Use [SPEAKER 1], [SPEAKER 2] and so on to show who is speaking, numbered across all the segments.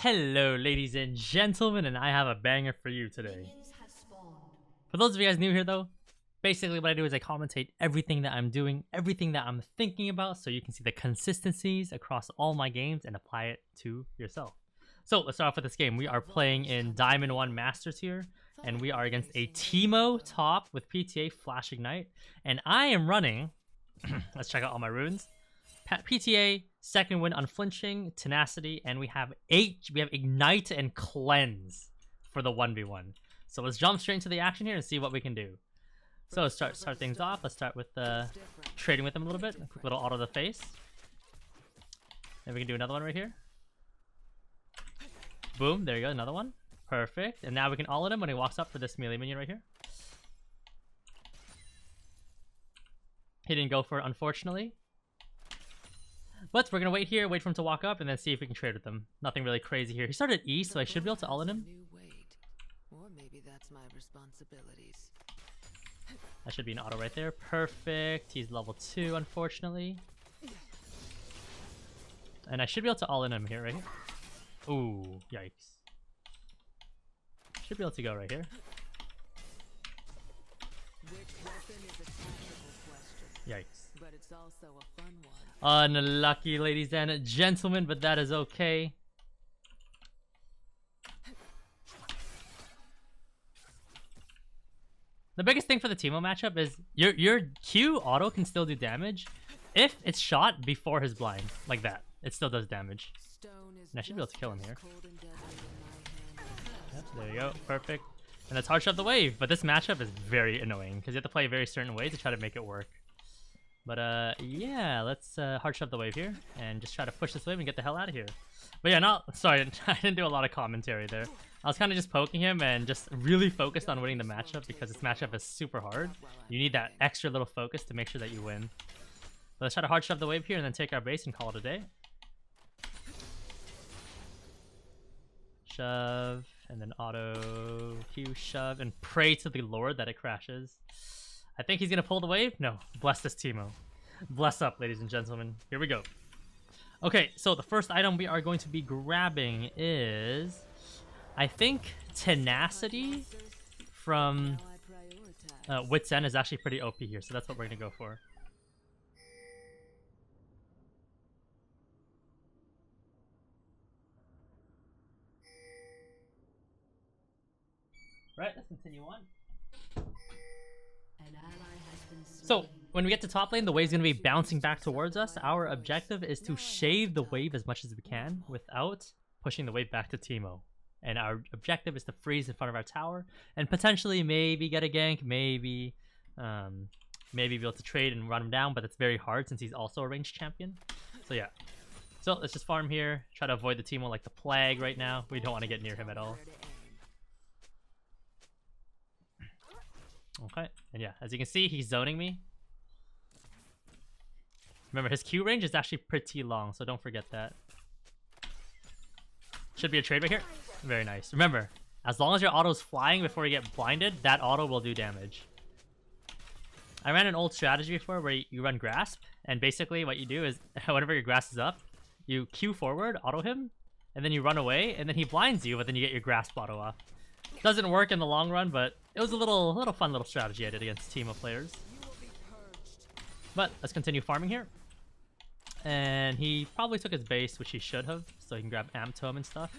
[SPEAKER 1] Hello, ladies and gentlemen, and I have a banger for you today. For those of you guys new here, though, basically what I do is I commentate everything that I'm doing, everything that I'm thinking about, so you can see the consistencies across all my games and apply it to yourself. So let's start off with this game. We are playing in Diamond 1 Masters here, and we are against a Teemo top with PTA Flash Ignite, and I am running, let's check out all my runes. PTA, second win, unflinching, tenacity, and we have ignite and cleanse for the 1v1. So let's jump straight into the action here and see what we can do. So let's start things off. Let's start with trading with them a little bit. A quick little auto to the face. Then we can do another one right here. Boom, there you go, another one. Perfect. And now we can all in him when he walks up for this melee minion right here. He didn't go for it, unfortunately. But we're gonna wait here, wait for him to walk up, and then see if we can trade with him. Nothing really crazy here. He started E, so I should be able to all-in him.
[SPEAKER 2] Or maybe that's my responsibilities.
[SPEAKER 1] That should be an auto right there. Perfect. He's level 2, unfortunately. And I should be able to all-in him here, right here. Ooh, yikes. Should be able to go right here. Yikes.
[SPEAKER 2] But it's also a fun one.
[SPEAKER 1] Unlucky, ladies and gentlemen, but that is okay. The biggest thing for the Teemo matchup is your Q auto can still do damage if it's shot before his blind, like that. It still does damage. And I should be able to kill him here. Yep, there you go, perfect. And that's hard shove the wave, but this matchup is very annoying because you have to play a very certain way to try to make it work. But yeah, let's hard shove the wave here and just try to push this wave and get the hell out of here. But yeah, sorry, I didn't do a lot of commentary there. I was kind of just poking him and just really focused on winning the matchup because this matchup is super hard. You need that extra little focus to make sure that you win. But let's try to hard shove the wave here and then take our base and call it a day. Shove, and then auto Q shove, and pray to the Lord that it crashes. I think he's gonna pull the wave. No, bless this Teemo. Bless up, ladies and gentlemen. Here we go. Okay, so the first item we are going to be grabbing is, I think, tenacity from Wit's End is actually pretty OP here, so that's what we're gonna go for. Right, let's continue on. So, when we get to top lane, the wave's going to be bouncing back towards us. Our objective is to shave the wave as much as we can without pushing the wave back to Teemo. And our objective is to freeze in front of our tower and potentially maybe get a gank, maybe be able to trade and run him down, but it's very hard since he's also a ranged champion. So yeah. So let's just farm here, try to avoid the Teemo like the plague right now. We don't want to get near him at all. Okay, and yeah, as you can see, he's zoning me. Remember, his Q range is actually pretty long, so don't forget that. Should be a trade right here. Very nice. Remember, as long as your auto's flying before you get blinded, that auto will do damage. I ran an old strategy before where you run Grasp, and basically what you do is, whenever your Grasp is up, you Q forward, auto him, and then you run away, and then he blinds you, but then you get your Grasp auto off. Doesn't work in the long run, but it was a little fun little strategy I did against Teemo players. But let's continue farming here. And he probably took his base, which he should have, so he can grab Amp Tome and stuff.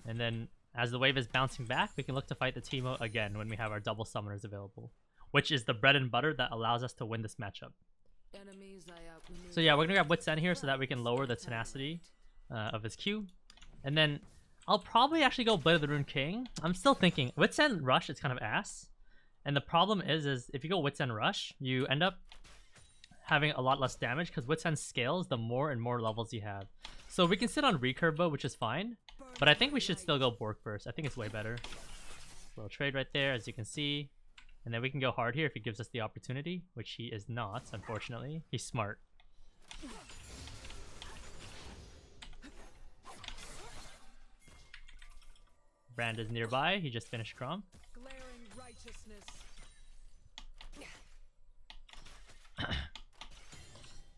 [SPEAKER 1] And then as the wave is bouncing back, we can look to fight the Teemo again when we have our double summoners available, which is the bread and butter that allows us to win this matchup. So yeah, we're gonna grab Wit's End here so that we can lower the tenacity of his Q. And then I'll probably actually go Blade of the Rune King. I'm still thinking, Wit's End Rush is kind of ass. And the problem is if you go Wit's End Rush, you end up having a lot less damage because Wit's End scales the more and more levels you have. So we can sit on Recurve Bow, which is fine. But I think we should still go Bork first. I think it's way better. Little trade right there, as you can see. And then we can go hard here if he gives us the opportunity, which he is not, unfortunately. He's smart. Brand is nearby. He just finished Crom.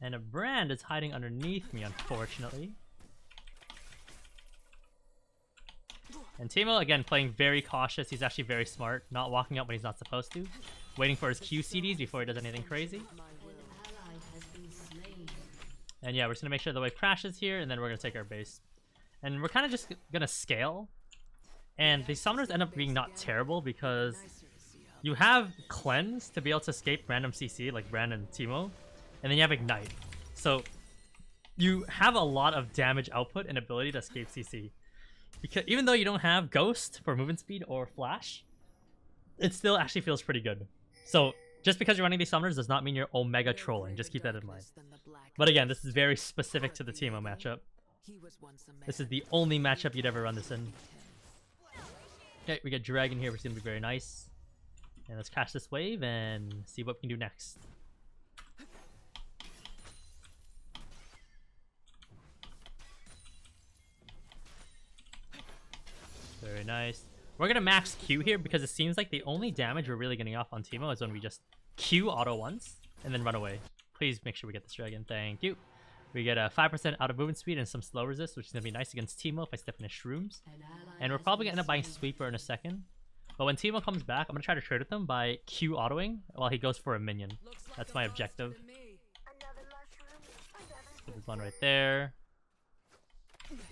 [SPEAKER 1] And a Brand is hiding underneath me, unfortunately. And Teemo, again, playing very cautious. He's actually very smart. Not walking up when he's not supposed to. Waiting for his QCDs before he does anything crazy. And yeah, we're just going to make sure the wave crashes here, and then we're going to take our base. And we're kind of just going to scale. And the summoners end up being not terrible because you have Cleanse to be able to escape random CC, like Brand and Teemo. And then you have Ignite. So you have a lot of damage output and ability to escape CC. Because even though you don't have Ghost for movement speed or Flash, it still actually feels pretty good. So just because you're running these summoners does not mean you're Omega trolling. Just keep that in mind. But again, this is very specific to the Teemo matchup. This is the only matchup you'd ever run this in. Okay, we get Dragon here, which is going to be very nice. And let's catch this wave and see what we can do next. Very nice. We're going to max Q here because it seems like the only damage we're really getting off on Teemo is when we just Q auto once and then run away. Please make sure we get this dragon. Thank you. We get a 5% out of movement speed and some slow resist, which is going to be nice against Teemo if I step into shrooms. And we're probably going to end up buying Sweeper in a second. But when Teemo comes back, I'm going to try to trade with him by Q autoing while he goes for a minion. That's my objective. So there's one right there.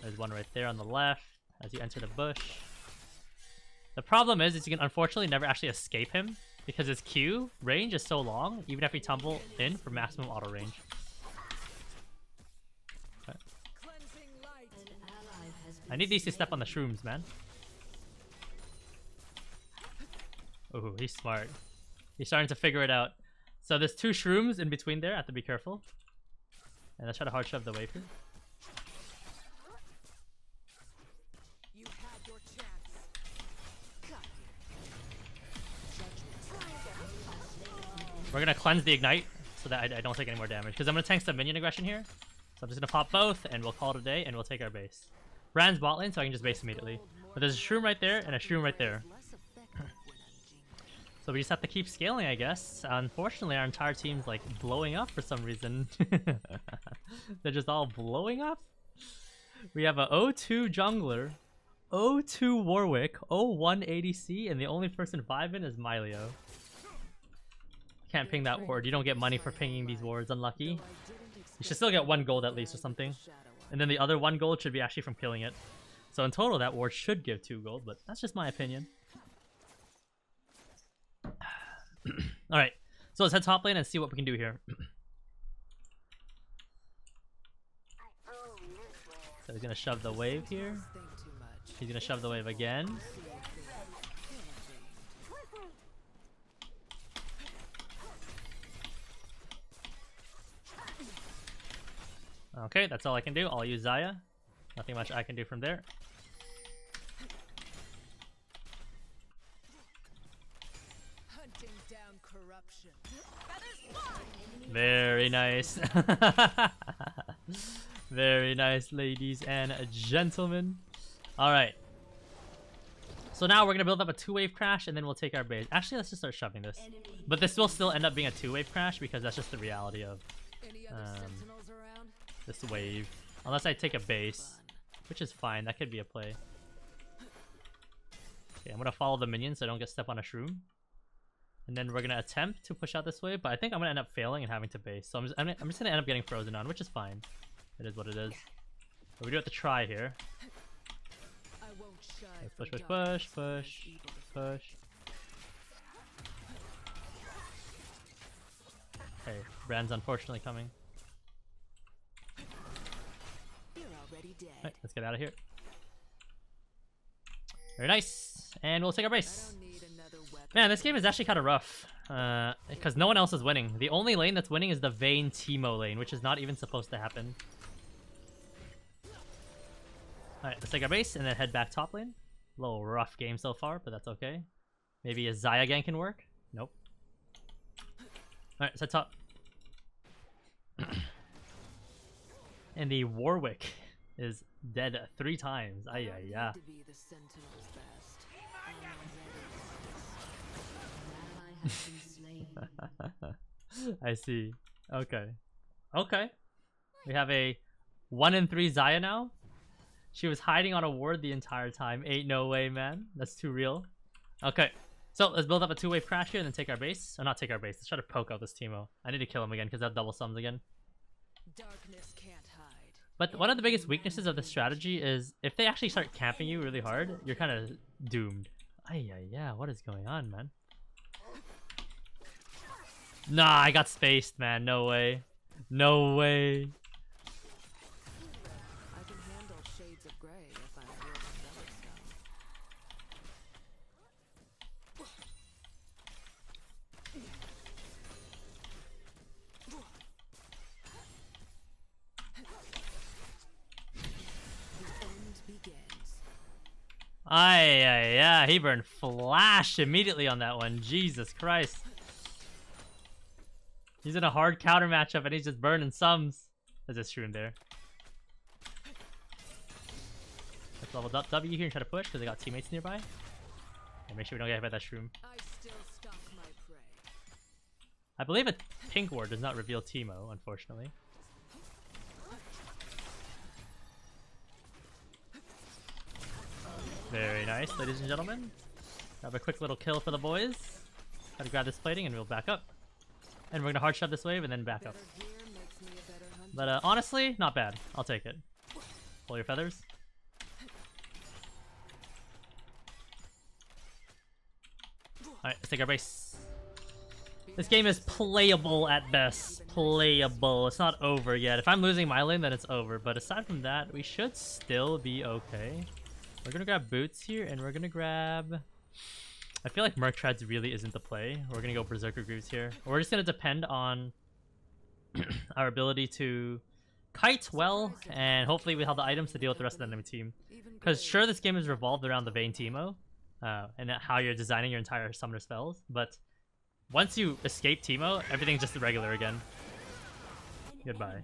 [SPEAKER 1] There's one right there on the left as you enter the bush. The problem is you can unfortunately never actually escape him because his Q range is so long, even if we tumble in for maximum auto range. Okay. I need these to step on the shrooms, man. Ooh, he's smart. He's starting to figure it out. So there's two shrooms in between there. I have to be careful. And let's try to hard shove the wave here. We're gonna cleanse the ignite so that I don't take any more damage because I'm gonna tank some minion aggression here. So I'm just gonna pop both and we'll call it a day and we'll take our base. Brand's bot lane, so I can just base immediately. But there's a shroom right there and a shroom right there. So we just have to keep scaling, I guess. Unfortunately, our entire team's like blowing up for some reason. They're just all blowing up. We have a 0-2 jungler, 0-2 Warwick, 0-1 ADC, and the only person vibing is Mylio. Can't ping that ward. You don't get money for pinging these wards. Unlucky. You should still get 1 gold at least or something. And then the other 1 gold should be actually from killing it. So in total, that ward should give 2 gold, but that's just my opinion. Alright, so let's head top lane and see what we can do here. So he's gonna shove the wave here. He's gonna shove the wave again. Okay, that's all I can do. I'll use Xayah. Nothing much I can do from there. Very nice. Very nice, ladies and gentlemen. Alright. So now we're going to build up a 2-wave crash and then we'll take our base. Actually, let's just start shoving this. But this will still end up being a 2-wave crash because that's just the reality of this wave. Unless I take a base, which is fine. That could be a play. Okay, I'm going to follow the minions so I don't get stepped on a shroom. And then we're going to attempt to push out this wave, but I think I'm going to end up failing and having to base. So I'm just going to end up getting frozen on, which is fine. It is what it is. But we do have to try here. Okay, push, push, push, push, push. Okay, Brand's unfortunately coming. Alright, let's get out of here. Very nice. And we'll take our base. Man, this game is actually kind of rough. Because no one else is winning. The only lane that's winning is the Vayne Teemo lane, which is not even supposed to happen. Alright, let's take our base and then head back top lane. A little rough game so far, but that's okay. Maybe a Xayah gang can work? Nope. Alright, let's head top. And the Warwick is dead 3 times. Ay, ay, ay. I see. Okay. Okay. We have a 1-3 Xayah now. She was hiding on a ward the entire time. Ain't no way, man. That's too real. Okay. So let's build up a two-wave crash here and then take our base. Or not take our base. Let's try to poke out this Teemo. I need to kill him again because that double sums again.
[SPEAKER 2] Darkness can't hide.
[SPEAKER 1] But one of the biggest weaknesses of this strategy is if they actually start camping you really hard, you're kind of doomed. Yeah, what is going on, man? Nah, I got spaced, man. No way. No way.
[SPEAKER 2] I can handle shades of gray if I'm wielding Zealot The end begins.
[SPEAKER 1] Yeah, he burned flash immediately on that one. Jesus Christ. He's in a hard counter matchup and he's just burning sums. There's a shroom there. Let's level up W here and try to push because they got teammates nearby. And make sure we don't get hit by that shroom.
[SPEAKER 2] I still stalk my prey.
[SPEAKER 1] I believe a pink ward does not reveal Teemo, unfortunately. Very nice, ladies and gentlemen. Have a quick little kill for the boys. Gotta grab this plating and we'll back up. And we're gonna hard shove this wave and then back up.
[SPEAKER 2] Better gear makes me a better hunter.
[SPEAKER 1] But honestly, not bad. I'll take it. Pull your feathers. Alright, let's take our base. This game is playable at best. Playable. It's not over yet. If I'm losing my lane, then it's over. But aside from that, we should still be okay. We're gonna grab boots here, and we're gonna grab... I feel like Merc Treads really isn't the play. We're gonna go Berserker Greaves here. We're just gonna depend on our ability to kite well, and hopefully we have the items to deal with the rest of the enemy team. Because sure, this game is revolved around the Vayne Teemo, and how you're designing your entire summoner spells, but once you escape Teemo, everything's just regular again. Goodbye.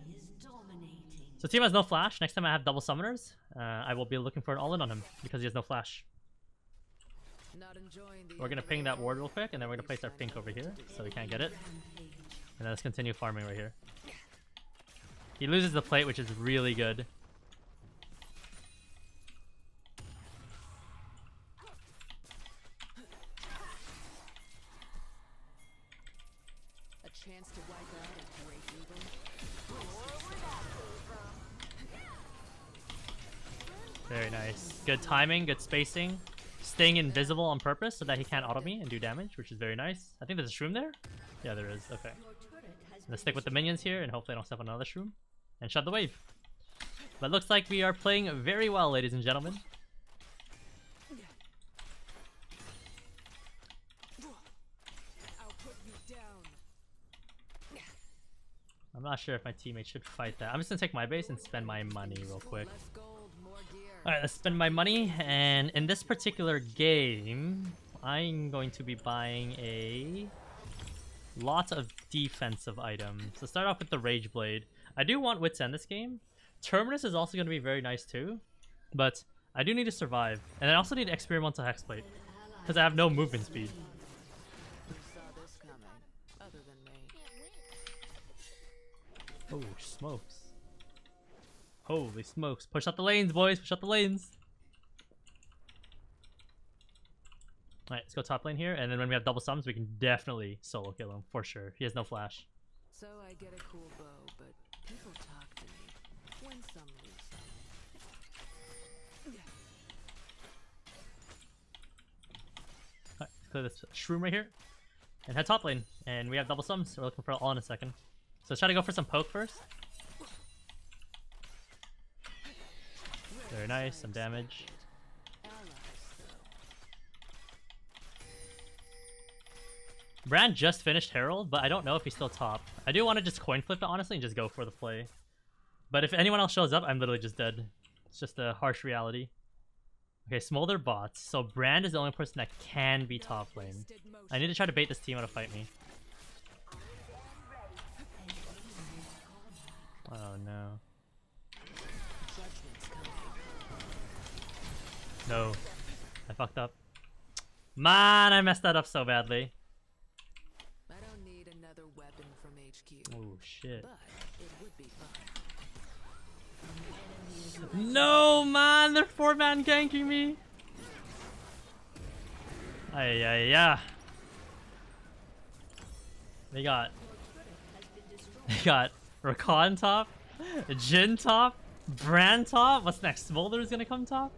[SPEAKER 1] So Teemo has no flash. Next time I have double summoners, I will be looking for an all-in on him because he has no flash. We're gonna ping that ward real quick, and then we're gonna place our pink over here so we can't get it. And then let's continue farming right here. He loses the plate, which is really good.
[SPEAKER 2] A chance to wipe out a great evil.
[SPEAKER 1] Very nice. Good timing, good spacing. Staying invisible on purpose so that he can't auto me and do damage, which is very nice. I think there's a shroom there? Yeah, there is. Okay. Let's stick with the minions here and hopefully I don't step on another shroom. And shut the wave. But looks like we are playing very well, ladies and gentlemen.
[SPEAKER 2] I'll put you down.
[SPEAKER 1] I'm not sure if my teammates should fight that. I'm just gonna take my base and spend my money real quick.
[SPEAKER 2] Less gold, more gear.
[SPEAKER 1] Alright, let's spend my money, and in this particular game, I'm going to be buying a lot of defensive items. So start off with the Rage Blade. I do want Wit's End this game. Terminus is also going to be very nice too, but I do need to survive. And I also need Experimental Hexplate, because I have no movement speed.
[SPEAKER 2] Who saw this coming? Other than me.
[SPEAKER 1] Oh, smokes. Holy smokes. Push out the lanes, boys. Push out the lanes. Alright, let's go top lane here. And then when we have double sums, we can definitely solo kill him. For sure. He has no flash.
[SPEAKER 2] So I get a cool bow, but people talk to me. Win some, lose some.
[SPEAKER 1] Alright, let's clear this shroom right here. And head top lane. And we have double sums. So we're looking for all in a second. So let's try to go for some poke first. Very nice, some damage. Brand just finished Herald, but I don't know if he's still top. I do want to just coin flip it, honestly, and just go for the play. But if anyone else shows up, I'm literally just dead. It's just a harsh reality. Okay, Smolder bots. So Brand is the only person that can be top lane. I need to try to bait this team out to fight me. Oh no. No. I fucked up. Man, I messed that up so badly.
[SPEAKER 2] I don't need another weapon from HQ.
[SPEAKER 1] Oh shit.
[SPEAKER 2] But it would be fun.
[SPEAKER 1] No, man, they're 4-man ganking me. Yeah. They got Rakan top, Jin top, Brand top. What's next? Smolder's gonna come top.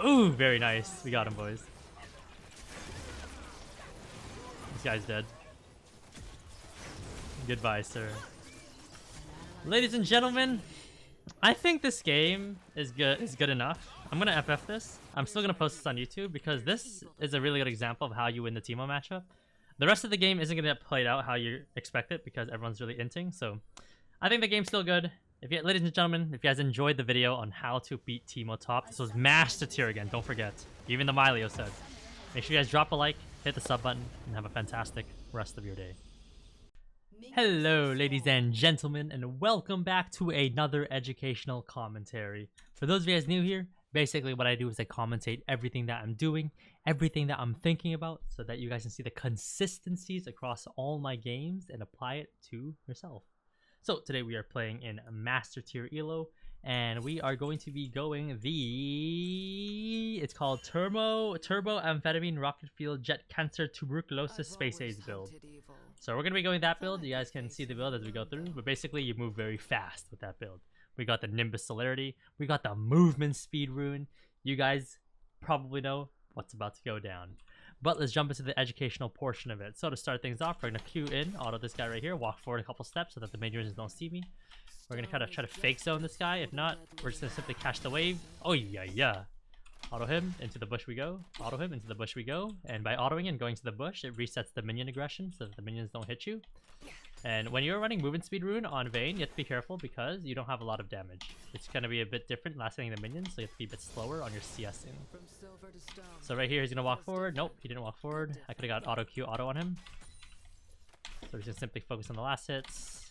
[SPEAKER 1] Ooh, very nice. We got him, boys. This guy's dead. Goodbye, sir. Ladies and gentlemen, I think this game is good enough. I'm gonna FF this. I'm still gonna post this on YouTube because this is a really good example of how you win the Teemo matchup. The rest of the game isn't gonna get played out how you expect it because everyone's really inting. So I think the game's still good. If you, ladies and gentlemen, if you guys enjoyed the video on how to beat Teemo top, this was Master Tier again. Don't forget, even the Milio said. Make sure you guys drop a like, hit the sub button, and have a fantastic rest of your day. Hello, ladies and gentlemen, and welcome back to another educational commentary. For those of you guys new here, basically what I do is I commentate everything that I'm doing, everything that I'm thinking about, so that you guys can see the consistencies across all my games and apply it to yourself. So today we are playing in Master Tier Elo, and we are going to be going it's called Turbo Amphetamine Rocket Fuel Jet Cancer Tuberculosis Space AIDS build. So we're going to be going that build. You guys can see the build as we go through, but basically you move very fast with that build. We got the Nimbus Celerity, we got the Movement Speed Rune. You guys probably know what's about to go down. But let's jump into the educational portion of it. So to start things off, we're going to queue in, auto this guy right here, walk forward a couple steps so that the minions don't see me. We're going to try to fake zone this guy. If not, we're just going to simply catch the wave. Oh yeah. Auto him, into the bush we go. Auto him, into the bush we go. And by autoing and going to the bush, it resets the minion aggression so that the minions don't hit you. And when you're running Movement Speed Rune on Vayne, you have to be careful because you don't have a lot of damage. It's going to be a bit different last hitting the minions, so you have to be a bit slower on your CSing. So right here, he's going to walk forward. Nope, he didn't walk forward. I could have got auto on him. So he's going to simply focus on the last hits.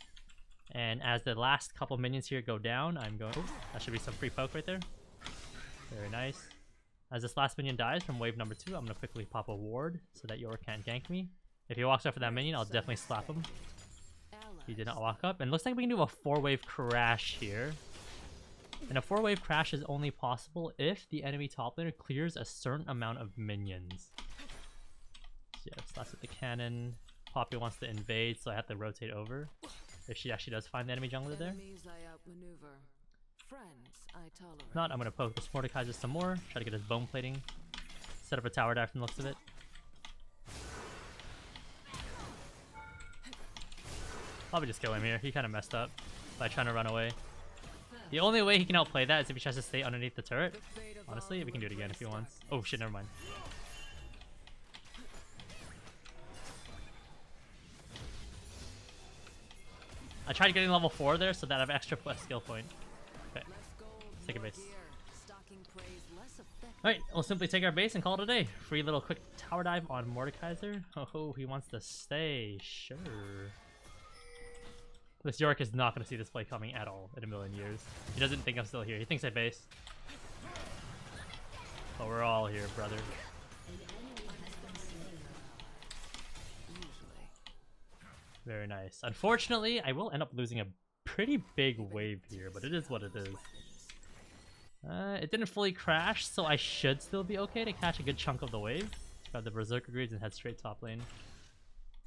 [SPEAKER 1] And as the last couple minions here go down, I'm going... Oh, that should be some free poke right there. Very nice. As this last minion dies from wave number 2, I'm going to quickly pop a ward so that Yor can't gank me. If he walks up for that minion, I'll definitely slap him. He did not walk up. And looks like we can do a 4-wave crash here. And a 4-wave crash is only possible if the enemy top laner clears a certain amount of minions. So yeah, let's last with the cannon. Poppy wants to invade, so I have to rotate over. If she actually does find the enemy jungler there. If not, I'm going to poke this Mordekaiser some more. Try to get his bone plating. Set up a tower dive from the looks of it. Probably just kill him here. He kind of messed up by trying to run away. The only way he can outplay that is if he tries to stay underneath the turret. Honestly, we can do it again if he wants. Oh shit, never mind. I tried getting level 4 there so that I have extra skill point. Okay, let's take a base. Alright, we'll simply take our base and call it a day. Free little quick tower dive on Mordekaiser. Oh, he wants to stay. Sure. This York is not going to see this play coming at all in a million years. He doesn't think I'm still here. He thinks I base. But we're all here, brother. Very nice. Unfortunately, I will end up losing a pretty big wave here, but it is what it is. It didn't fully crash, so I should still be okay to catch a good chunk of the wave. Grab the Berserker Greaves and head straight top lane.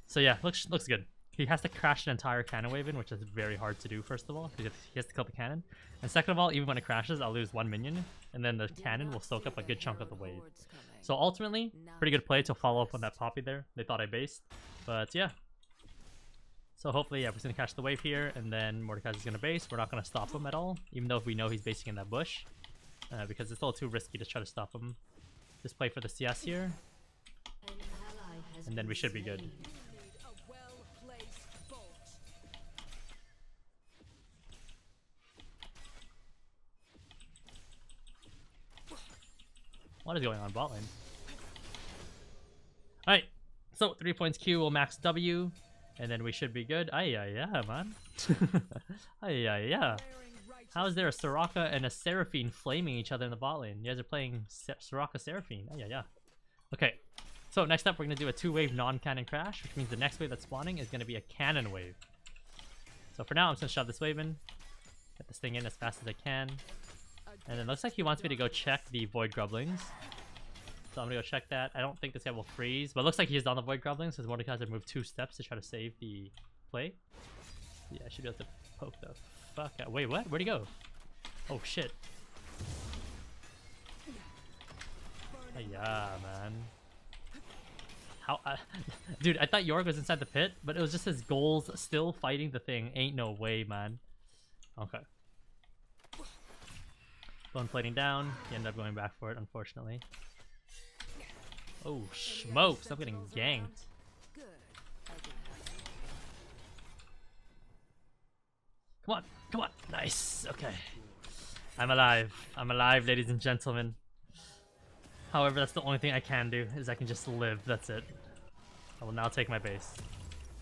[SPEAKER 1] So yeah, looks good. He has to crash an entire cannon wave in, which is very hard to do, first of all, because he has to kill the cannon. And second of all, even when it crashes, I'll lose one minion, and then the cannon will soak up a good chunk of the wave. So ultimately, pretty good play to follow up on that Poppy there. They thought I based, but yeah. So hopefully, yeah, we're going to catch the wave here, and then Mordekaiser's going to base. We're not going to stop him at all, even though we know he's basing in that bush, because it's a little too risky to try to stop him. Just play for the CS here, and then we should be good. What is going on bot lane? Alright, so 3 points Q will max W, and then we should be good. Yeah, man. Yeah. How is there a Soraka and a Seraphine flaming each other in the bot lane? You guys are playing Soraka Seraphine. Yeah. Okay, so next up we're going to do a 2-wave non-cannon crash, which means the next wave that's spawning is going to be a cannon wave. So for now, I'm just going to shove this wave in. Get this thing in as fast as I can. And then looks like he wants me to go check the Void Grublings. So I'm gonna go check that. I don't think this guy will freeze, but looks like he's on the Void Grublings because Mordekaiser moved 2 steps to try to save the play. Yeah, I should be able to poke the fuck out. Wait, what? Where'd he go? Oh shit. Yeah, man. How? Dude, I thought York was inside the pit, but it was just his goals still fighting the thing. Ain't no way, man. Okay. Bone plating down. He ended up going back for it, unfortunately. Oh, smokes. I'm getting ganked. Come on. Come on. Nice. Okay. I'm alive. I'm alive, ladies and gentlemen. However, that's the only thing I can do, is I can just live. That's it. I will now take my base.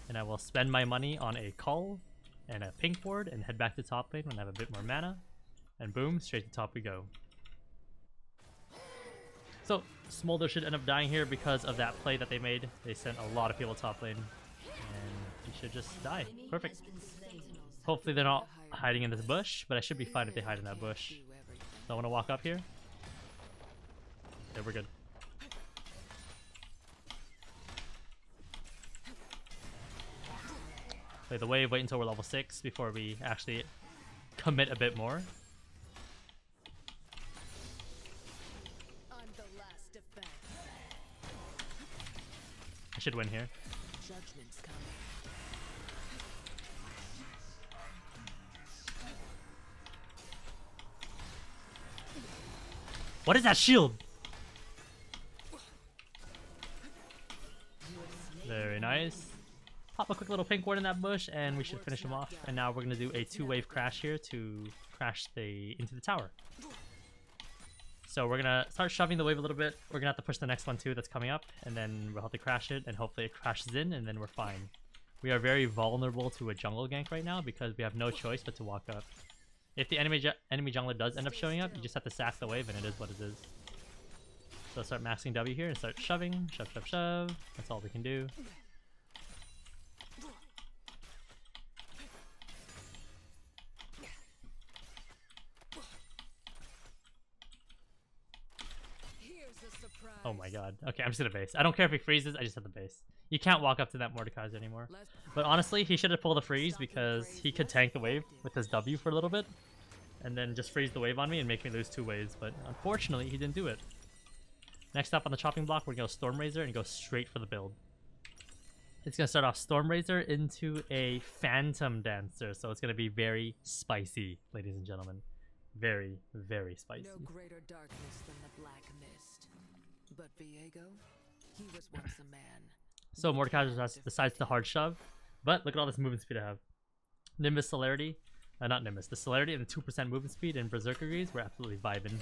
[SPEAKER 1] And I will spend my money on a call and a pink ward and head back to top lane when I have a bit more mana. And boom, straight to top we go. So, Smolder should end up dying here because of that play that they made. They sent a lot of people top lane. And he should just die. Perfect. Hopefully they're not hiding in this bush, but I should be fine if they hide in that bush. Don't want to walk up here. Yeah, we're good. Play the wave, wait until we're level 6 before we actually commit a bit more. I should win here. What is that shield? Very nice. Pop a quick little pink ward in that bush and we should finish him off. And now we're gonna do a 2-wave crash here to crash into the tower. So we're gonna start shoving the wave a little bit. We're gonna have to push the next one too that's coming up, and then we'll have to crash it, and hopefully it crashes in, and then we're fine. We are very vulnerable to a jungle gank right now because we have no choice but to walk up. If the enemy jungler does end up showing up, you just have to sack the wave, and it is what it is. So start maxing W here and start shoving. Shove, shove, shove. That's all we can do. Oh my god. Okay, I'm just gonna base. I don't care if he freezes, I just have the base. You can't walk up to that Mordekaiser anymore. But honestly, he should have pulled a freeze because he could tank the wave with his W for a little bit. And then just freeze the wave on me and make me lose 2 waves. But unfortunately, he didn't do it. Next up on the chopping block, we're gonna go Stormraiser and go straight for the build. It's gonna start off Stormraiser into a Phantom Dancer. So it's gonna be very spicy, ladies and gentlemen. Very, very spicy.
[SPEAKER 2] No greater darkness than the black mist. But Viego, he was once a man.
[SPEAKER 1] So Mordekaiser decides to hard shove, but look at all this movement speed I have. Nimbus celerity, not Nimbus, the celerity and the 2% movement speed in Berserker Greaves, we're absolutely vibing.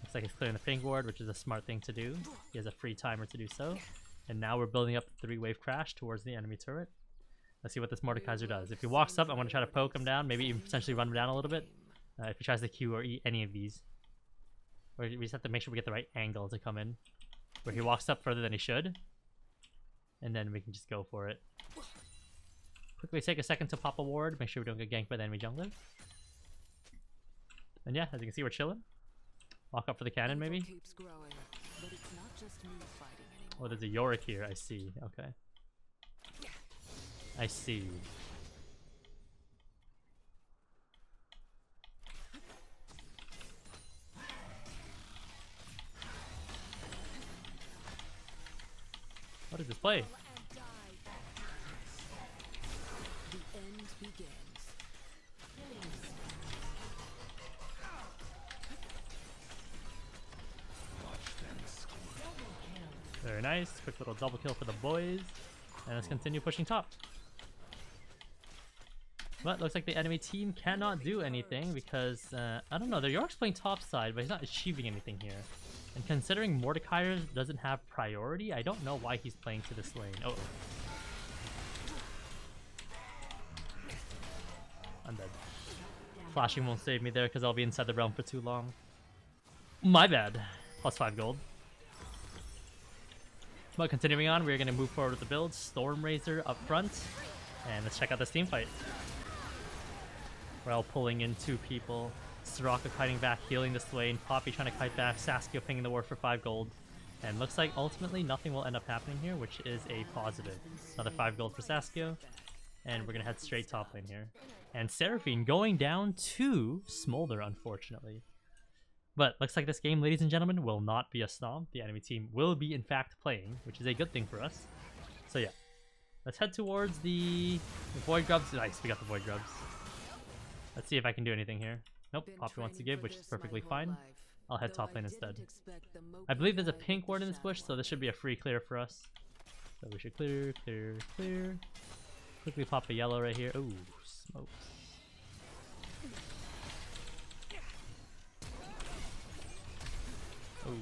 [SPEAKER 1] Looks like he's clearing the pink ward, which is a smart thing to do. He has a free timer to do so. And now we're building up the 3-wave crash towards the enemy turret. Let's see what this Mordekaiser does. If he walks up, I want to try to poke him down, maybe even potentially run him down a little bit. If he tries to Q or E any of these. Or we just have to make sure we get the right angle to come in. Where he walks up further than he should. And then we can just go for it. Quickly take a second to pop a ward. Make sure we don't get ganked by the enemy jungler. And yeah, as you can see, we're chilling. Walk up for the cannon, maybe. Oh, there's a Yorick here. I see. Okay. I see. What is this play?
[SPEAKER 2] The end begins.
[SPEAKER 1] Very nice. Quick little double kill for the boys. And let's continue pushing top. But looks like the enemy team cannot do anything because, I don't know, their York's playing top side, but he's not achieving anything here. And considering Mordekaiser doesn't have priority, I don't know why he's playing to this lane. Oh. I'm dead. Flashing won't save me there because I'll be inside the realm for too long. My bad. Plus 5 gold. But continuing on, we're going to move forward with the build. Stormraiser up front. And let's check out this team fight. We're all pulling in 2 people. Soraka kiting back, healing this lane. Poppy trying to kite back. Saskia pinging the ward for 5 gold. And looks like ultimately nothing will end up happening here, which is a positive. Another 5 gold for Saskia. And we're going to head straight top lane here. And Seraphine going down to Smolder, unfortunately. But looks like this game, ladies and gentlemen, will not be a stomp. The enemy team will be, in fact, playing, which is a good thing for us. So yeah, let's head towards the Void Grubs. Nice, we got the Void Grubs. Let's see if I can do anything here. Nope, Poppy wants to give, which is perfectly fine. I'll head top lane instead. I believe there's a pink ward in this bush, so this should be a free clear for us. So we should clear, clear, clear. Quickly pop a yellow right here. Ooh, smokes. Oh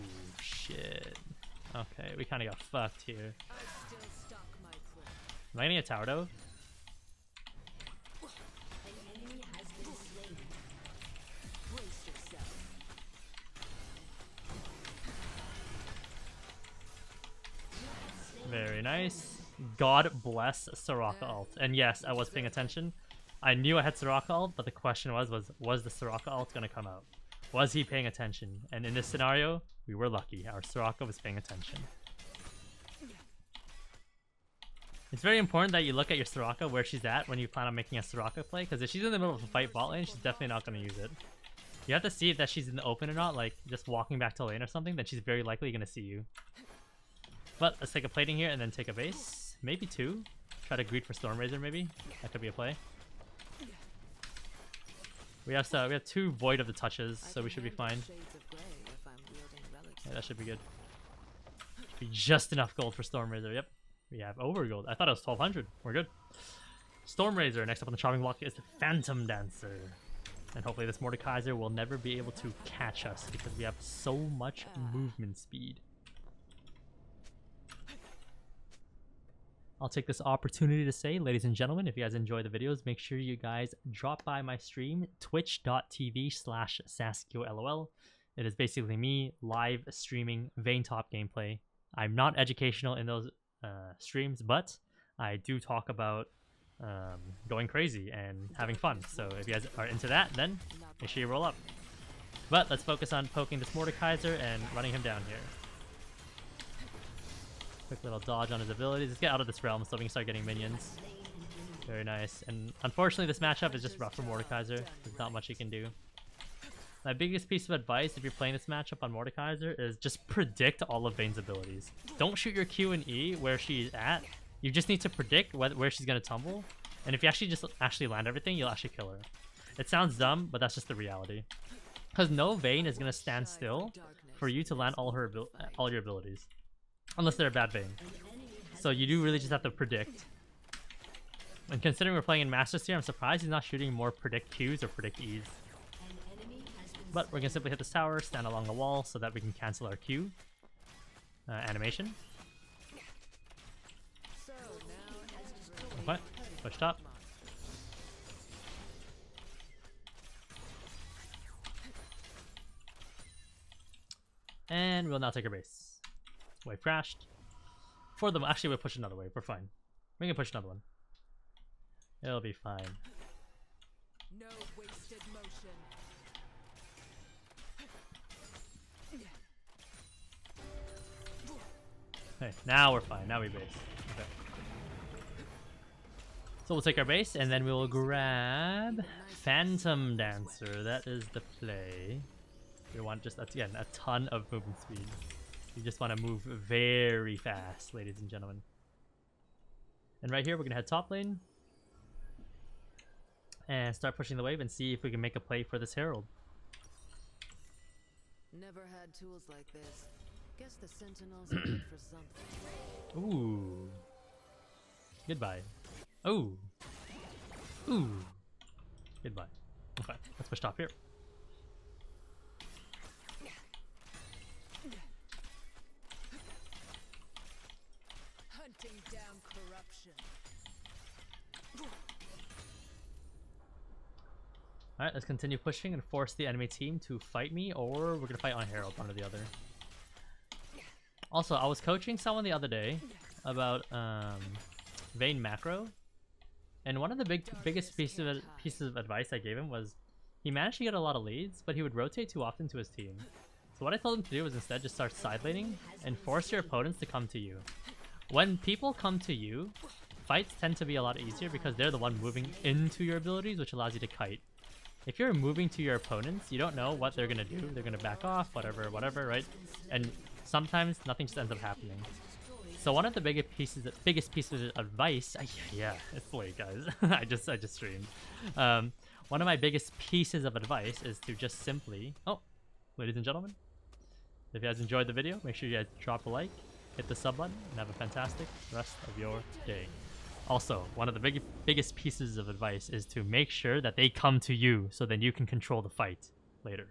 [SPEAKER 1] shit. Okay, we kind of got fucked here. Am I getting a tower though? Very nice. God bless Soraka ult. And yes, I was paying attention. I knew I had Soraka ult, but the question was the Soraka ult gonna come out? Was he paying attention? And in this scenario, we were lucky. Our Soraka was paying attention. It's very important that you look at your Soraka where she's at when you plan on making a Soraka play, because if she's in the middle of a fight bot lane, she's definitely not going to use it. You have to see if that she's in the open or not, like just walking back to lane or something, then she's very likely going to see you. But let's take a plating here and then take a base. Maybe 2. Try to greed for Stormrazor maybe. That could be a play. We have 2 Void of the Touches, so we should be fine. Yeah, that should be good. Should be just enough gold for Stormrazor, yep. We have over gold. I thought it was 1200. We're good. Stormrazor. Next up on the chopping block is the Phantom Dancer. And hopefully this Mordekaiser will never be able to catch us because we have so much movement speed. I'll take this opportunity to say, ladies and gentlemen, if you guys enjoy the videos, make sure you guys drop by my stream, twitch.tv/SaskioLOL. It is basically me live streaming Vayne top gameplay. I'm not educational in those streams, but I do talk about going crazy and having fun. So if you guys are into that, then make sure you roll up. But let's focus on poking this Mordekaiser and running him down here. Quick little dodge on his abilities. Let's get out of this realm so we can start getting minions. Very nice. And unfortunately, this matchup is just rough for Mordekaiser. There's not much he can do. My biggest piece of advice if you're playing this matchup on Mordekaiser is just predict all of Vayne's abilities. Don't shoot your Q and E where she's at. You just need to predict where she's going to tumble. And if you actually land everything, you'll actually kill her. It sounds dumb, but that's just the reality. Because no Vayne is going to stand still for you to land all your abilities. Unless they're a bad Vayne. So you do really just have to predict. And considering we're playing in Masters here, I'm surprised he's not shooting more predict Qs or predict Es. But we're going to simply hit this tower, stand along the wall so that we can cancel our Q animation. Okay, push top. And we'll now take our base. Wave crashed. Actually, we'll push another wave. We're fine. We can push another one. It'll be fine.
[SPEAKER 2] No wasted motion.
[SPEAKER 1] Okay, now we're fine. Now we base. Okay. So we'll take our base and then we will grab Phantom Dancer. That is the play. We want just, again, a ton of movement speed. You just want to move very fast, ladies and gentlemen. And right here, we're going to head top lane. And start pushing the wave and see if we can make a play for this Herald.
[SPEAKER 2] Never had tools like this. Guess the Sentinels are good for something.
[SPEAKER 1] Ooh. Goodbye. Ooh. Ooh. Goodbye. Okay, let's push top here.
[SPEAKER 2] Hunting down corruption.
[SPEAKER 1] Alright, let's continue pushing and force the enemy team to fight me, or we're gonna fight on Herald, one or the other. Also, I was coaching someone the other day about Vayne macro, And one of the biggest pieces of advice I gave him was he managed to get a lot of leads, but he would rotate too often to his team. So what I told him to do was instead just start side laning and force your opponents to come to you. When people come to you, fights tend to be a lot easier because they're the one moving into your abilities, which allows you to kite. If you're moving to your opponents, you don't know what they're gonna do. They're gonna back off, whatever, right? And sometimes nothing just ends up happening. So one of the biggest pieces of advice, yeah, it's late, guys. I just streamed. One of my biggest pieces of advice is to just simply, ladies and gentlemen, if you guys enjoyed the video, make sure you guys drop a like, hit the sub button, and have a fantastic rest of your day. Also, one of the biggest pieces of advice is to make sure that they come to you so then you can control the fight later.